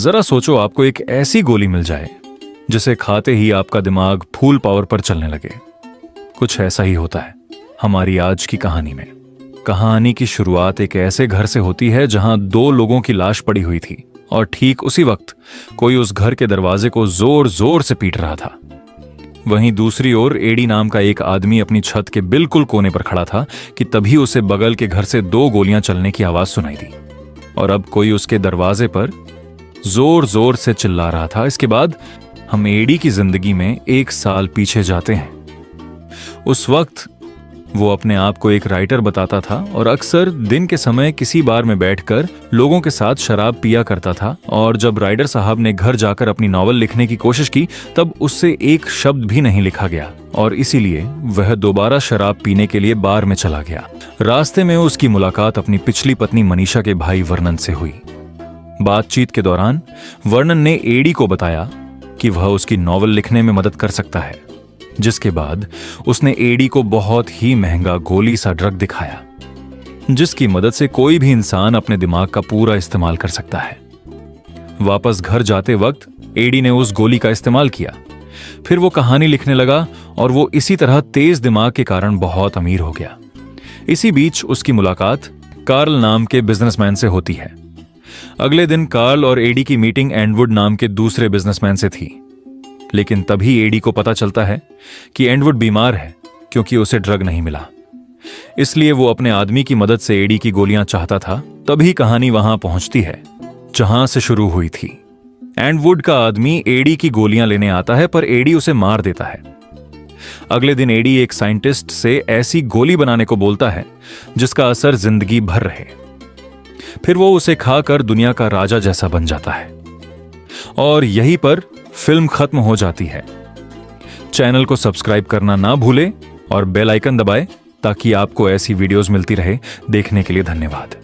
जरा सोचो आपको एक ऐसी गोली मिल जाए जिसे खाते ही आपका दिमाग फुल पावर पर चलने लगे। कुछ ऐसा ही होता है हमारी आज की कहानी में। कहानी की शुरुआत एक ऐसे घर से होती है जहां 2 लोगों की लाश पड़ी हुई थी और ठीक उसी वक्त कोई उस घर के दरवाजे को जोर जोर से पीट रहा था। वहीं दूसरी ओर एडी नाम का एक आदमी अपनी छत के बिल्कुल कोने पर खड़ा था कि तभी उसे बगल के घर से 2 गोलियां चलने की आवाज सुनाई दी और अब कोई उसके दरवाजे पर जोर जोर से चिल्ला रहा था। इसके बाद हम एडी की जिंदगी में 1 साल पीछे जाते हैं। उस वक्त वो अपने आप को एक राइटर बताता था और अक्सर दिन के समय किसी बार में बैठकर लोगों के साथ शराब पिया करता था। और जब राइटर साहब ने घर जाकर अपनी नॉवल लिखने की कोशिश की तब उससे एक शब्द भी नहीं लिखा गया और इसीलिए वह दोबारा शराब पीने के लिए बार में चला गया। रास्ते में उसकी मुलाकात अपनी पिछली पत्नी मनीषा के भाई वर्णन से हुई। बातचीत के दौरान वर्णन ने एडी को बताया कि वह उसकी नॉवल लिखने में मदद कर सकता है, जिसके बाद उसने एडी को बहुत ही महंगा गोली सा ड्रग दिखाया जिसकी मदद से कोई भी इंसान अपने दिमाग का पूरा इस्तेमाल कर सकता है। वापस घर जाते वक्त एडी ने उस गोली का इस्तेमाल किया। फिर वो कहानी लिखने लगा और वो इसी तरह तेज दिमाग के कारण बहुत अमीर हो गया। इसी बीच उसकी मुलाकात कार्ल नाम के बिजनेसमैन से होती है। अगले दिन कार्ल और एडी की मीटिंग एंडवुड नाम के दूसरे बिजनेसमैन से थी, लेकिन तभी एडी को पता चलता है कि एंडवुड बीमार है क्योंकि उसे ड्रग नहीं मिला। इसलिए वो अपने आदमी की मदद से एडी की गोलियां चाहता था। तभी कहानी वहां पहुंचती है जहां से शुरू हुई थी। एंडवुड का आदमी एडी की गोलियां लेने आता है पर एडी उसे मार देता है। अगले दिन एडी एक साइंटिस्ट से ऐसी गोली बनाने को बोलता है जिसका असर जिंदगी भर रहे। फिर वो उसे खाकर दुनिया का राजा जैसा बन जाता है और यहीं पर फिल्म खत्म हो जाती है। चैनल को सब्सक्राइब करना ना भूलें और बेल आइकन दबाएं ताकि आपको ऐसी वीडियोस मिलती रहे। देखने के लिए धन्यवाद।